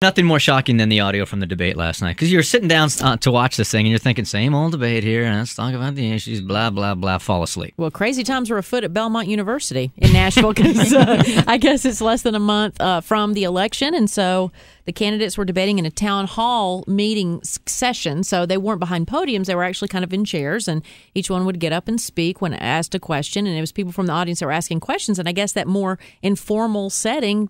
Nothing more shocking than the audio from the debate last night, because you're sitting down to watch this thing and you're thinking, same old debate here, and let's talk about the issues, blah, blah, blah, fall asleep. Well, crazy times were afoot at Belmont University in Nashville, because I guess it's less than a month from the election, and so the candidates were debating in a town hall meeting session, so they weren't behind podiums, they were actually kind of in chairs, and each one would get up and speak when asked a question, and it was people from the audience that were asking questions, and I guess that more informal setting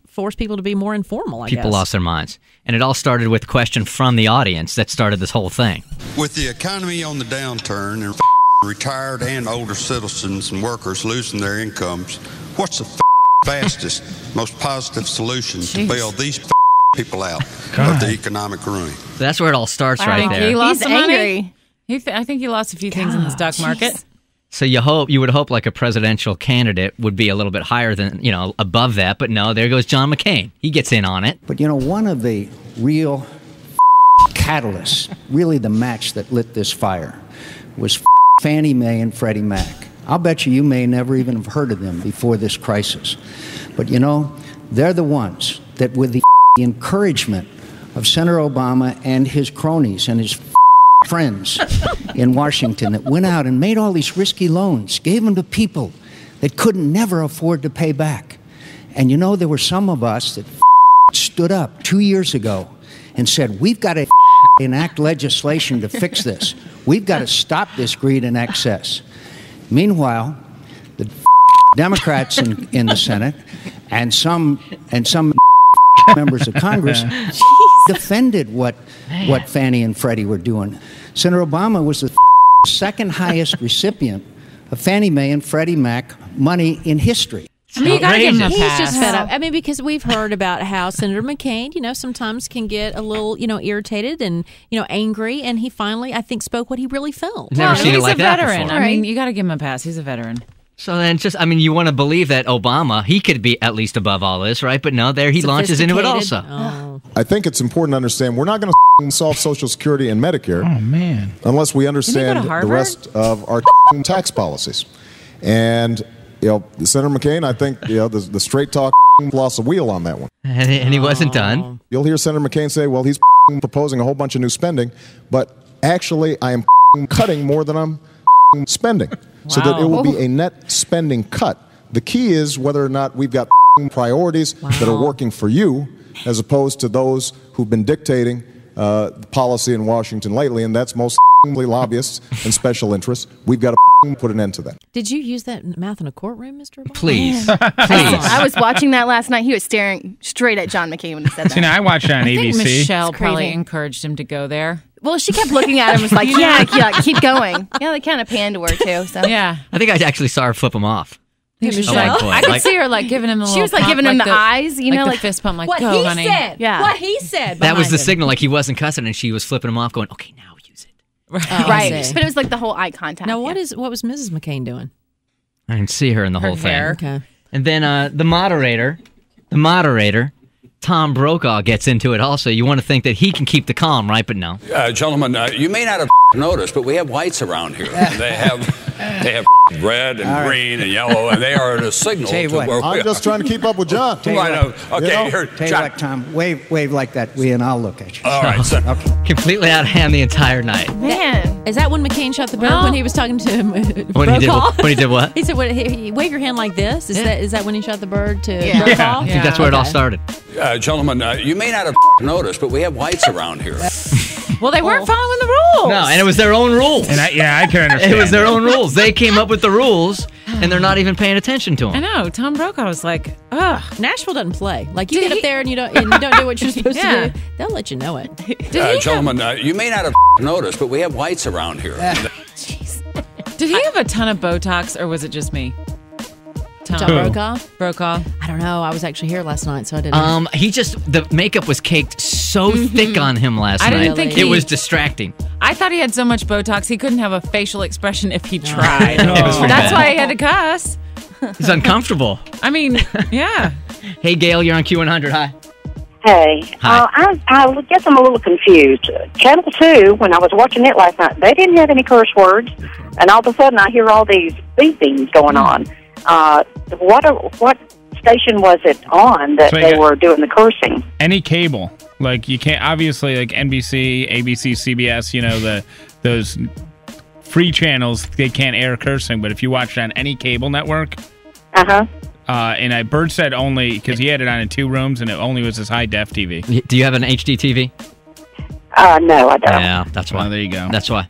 forced people to be more informal, I guess. People lost their minds. And it all started with a question from the audience that started this whole thing. With the economy on the downturn and retired and older citizens and workers losing their incomes, what's the fastest, most positive solution to bail these people out of the economic ruin? So that's where it all starts right there. He lost He's angry. I think he lost a few things in the stock market. So you would hope like a presidential candidate would be a little bit higher than, above that. But no, there goes John McCain. He gets in on it. But, one of the real catalysts, really the match that lit this fire, was Fannie Mae and Freddie Mac. I'll bet you may never even have heard of them before this crisis. But, they're the ones that with the encouragement of Senator Obama and his cronies and his friends in Washington that went out and made all these risky loans, gave them to people that couldn't never afford to pay back. And there were some of us that stood up 2 years ago and said, we've got to enact legislation to fix this. We've got to stop this greed and excess. Meanwhile, the Democrats in the Senate and some members of Congress defended what Fannie and Freddie were doing. Senator Obama was the second highest recipient of Fannie Mae and Freddie Mac money in history. You gotta give him a pass. He's just fed up. Because we've heard about how Senator McCain, sometimes can get a little, irritated and, angry, and he finally, I think, spoke what he really felt. Never seen it like that before. He's a veteran. You gotta give him a pass. He's a veteran. So then you want to believe that Obama, he could be at least above all this, right? But no, there he launches into it also. Oh. I think it's important to understand we're not going to solve Social Security and Medicare unless we understand the rest of our tax policies. And, Senator McCain, I think, the straight talk lost a wheel on that one. And he wasn't done. You'll hear Senator McCain say, well, he's proposing a whole bunch of new spending, but actually I am cutting more than I'm spending. So that it will be a net spending cut. The key is whether or not we've got priorities that are working for you as opposed to those who've been dictating policy in Washington lately, and that's most lobbyists and special interests. We've got to put an end to that. Did you use that mouth in a courtroom, Mr. Obama? Please. I was watching that last night. He was staring straight at John McCain when he said that. I watched it on ABC. I think Michelle probably encouraged him to go there. Well, she kept looking at him and was like, yeah, keep going. Yeah, they kind of panned to her, too. So. Yeah. I think I actually saw her flip him off. Michelle? I could see her giving him the little She was giving him the eyes, the fist pump, what go, he honey. said. Yeah. What he said. That was the signal, he wasn't cussing, and she was flipping him off, going, okay, now use it. Right. But it was the whole eye contact. Now, what was Mrs. McCain doing? I didn't see her in the whole hair. thing. Okay. And then the moderator, Tom Brokaw, gets into it also. You want to think that he can keep the calm, right? But no. Gentlemen, you may not have noticed, but we have whites around here. They have red and green and yellow, and they are a signal to where we I'm just trying to keep up with John. Okay, here, Tell you what, Tom, wave like that, and I'll look at you. All right, sir. Okay. Completely out of hand the entire night. Man. Is that when McCain shot the bird when he was talking to him? When he did what? He said, wave your hand like this. Is that when he shot the bird to Brokaw? Yeah. I think that's where it all started. Gentlemen, you may not have noticed, but we have whites around here. Well, they weren't following the rules. No, and it was their own rules. And I can understand. It was their own rules. They came up with the rules, and they're not even paying attention to them. I know. Tom Brokaw was like, ugh. Nashville doesn't play. You get up there and you don't do what you're supposed to do. They'll let you know it. Gentlemen, you may not have noticed, but we have whites around here. Did he have a ton of Botox, or was it just me? John Brokaw? Brokaw. I don't know. I was actually here last night, so I didn't. The makeup was caked so thick on him last night. I didn't think it was distracting. I thought he had so much Botox he couldn't have a facial expression if he tried. That's why he had to cuss. He's uncomfortable. I mean, yeah. Hey, Gail, you're on Q100. Hi. Hey. Hi. I guess I'm a little confused. Channel 2, when I was watching it last night, they didn't have any curse words, and all of a sudden I hear all these beepings going on. What station was it on that So you they got- were doing the cursing? Any cable. Like, you can't, obviously, like NBC, ABC, CBS, you know, those free channels, they can't air cursing, but if you watch it on any cable network, and Bert said only, because he had it on in 2 rooms, and it only was his high-def TV. Do you have an HD TV? No, I don't. Yeah, that's why. Oh, there you go. That's why.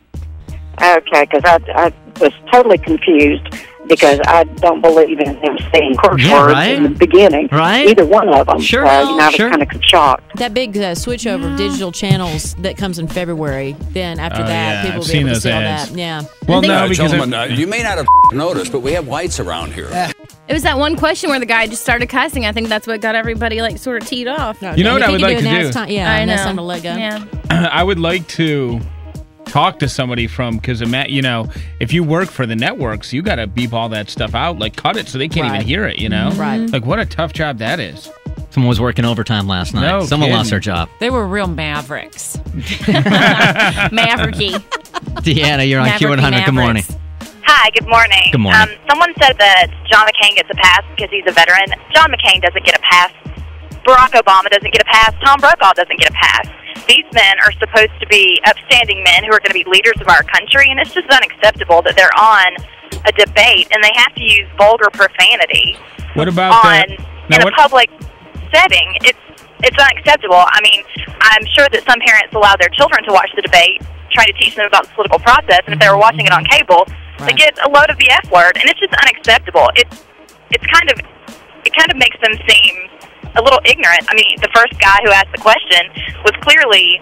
Okay, because I was totally confused because I don't believe in him saying curse words in the beginning. Right? Either one of them. Sure. I was kind of shocked. That big switch over of digital channels that comes in February, then after that, people will be able to see all that. Yeah. Well, no, because gentlemen, you may not have noticed, but we have whites around here. It was that one question where the guy just started cussing. I think that's what got everybody like sort of teed off. You know what I would like to do? I know. It's time to let go. Yeah. I would like to talk to somebody from, because, you know, if you work for the networks, you got to beep all that stuff out, like cut it so they can't even hear it, you know? Right. Like, what a tough job that is. Someone was working overtime last night. No Someone lost kidding. their job. They were real mavericks. Mavericky. Deanna, you're on Q100. Good morning. Hi, good morning. Good morning. Someone said that John McCain gets a pass because he's a veteran. John McCain doesn't get a pass. Barack Obama doesn't get a pass. Tom Brokaw doesn't get a pass. These men are supposed to be upstanding men who are going to be leaders of our country, and it's just unacceptable that they're on a debate and they have to use vulgar profanity What about in a public setting. It's unacceptable. I mean, I'm sure that some parents allow their children to watch the debate, trying to teach them about the political process, and if they were watching it on cable, they get a load of the F word, and it's just unacceptable. It kind of makes them seem a little ignorant. I mean, the first guy who asked the question was clearly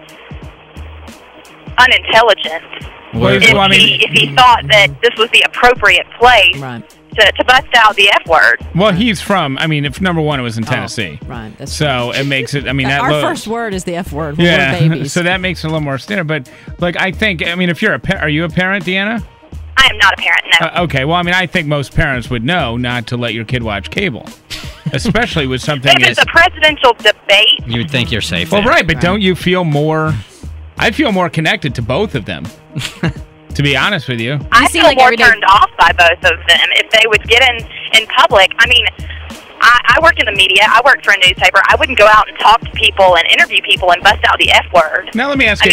unintelligent. If he thought that this was the appropriate place to bust out the F word. Well, he's from, I mean, if number one, it was in Tennessee. Right. That's so it makes it, I mean, that our first word is the F word. We're yeah. babies. So that makes it a little more standard. But, like, I think, I mean, if you're are you a parent, Deanna? I am not a parent, no. Okay, well, I mean, I think most parents would know not to let your kid watch cable, especially with something. If it's a presidential debate. You would think you're safe. Well, there. right, but don't you feel more? I feel more connected to both of them. To be honest with you, I feel more turned off by both of them. If they would get in public, I mean, I work in the media. I work for a newspaper. I wouldn't go out and talk to people and interview people and bust out the F word. Now let me ask you.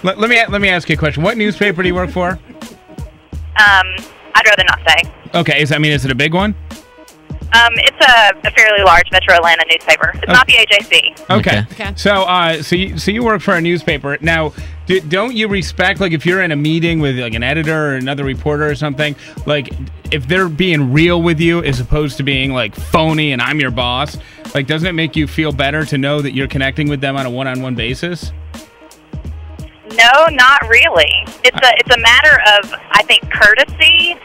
Let me ask you a question. What newspaper do you work for? I'd rather not say. Okay, is it a big one? It's a fairly large Metro Atlanta newspaper. It's not the AJC. Okay. So you work for a newspaper. Now, don't you respect, like, if you're in a meeting with, like, an editor or another reporter or something, like, if they're being real with you as opposed to being, like, phony and I'm your boss, like, doesn't it make you feel better to know that you're connecting with them on a one-on-one basis? No, not really. It's a matter of, I think, courtesy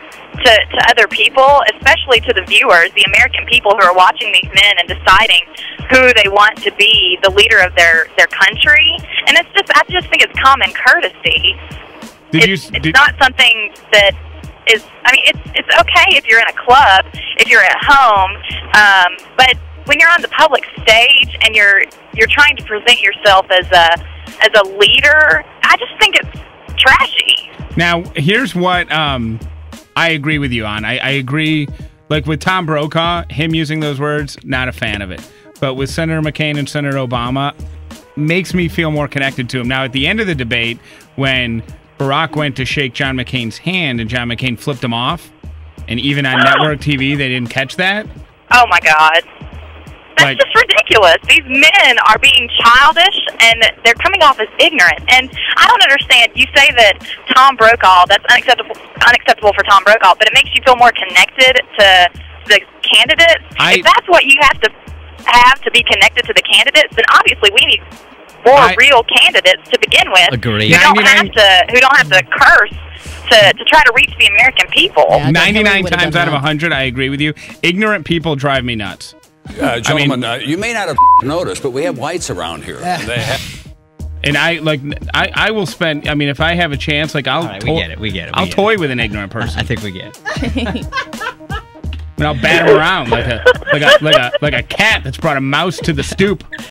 to other people, especially to the viewers, the American people who are watching these men and deciding who they want to be the leader of their country. And I just think it's common courtesy. It's not something that is, I mean, it's okay if you're in a club, if you're at home, but when you're on the public stage and you're trying to present yourself as a leader, I just think it's trashy. Now, here's what I agree with you on. I agree, like, with Tom Brokaw, him using those words, not a fan of it. But with Senator McCain and Senator Obama, makes me feel more connected to him. Now, at the end of the debate, when Barack went to shake John McCain's hand and John McCain flipped him off, and even on network TV, they didn't catch that. Oh, my God. That's just ridiculous. These men are being childish, and they're coming off as ignorant. And I don't understand. You say that Tom Brokaw, that's unacceptable for Tom Brokaw, but it makes you feel more connected to the candidates. If that's what you have to be connected to the candidates, then obviously we need more real candidates to begin with. Agree. Who don't have to curse to try to reach the American people. 99 times out of 100, I agree with you. Ignorant people drive me nuts. Gentlemen, you may not have noticed, but we have whites around here. And I will spend. I mean, if I have a chance, like, I'll. Right, we get it. I'll toy with an ignorant person. I think we get it. And I'll bat him around like a cat that's brought a mouse to the stoop.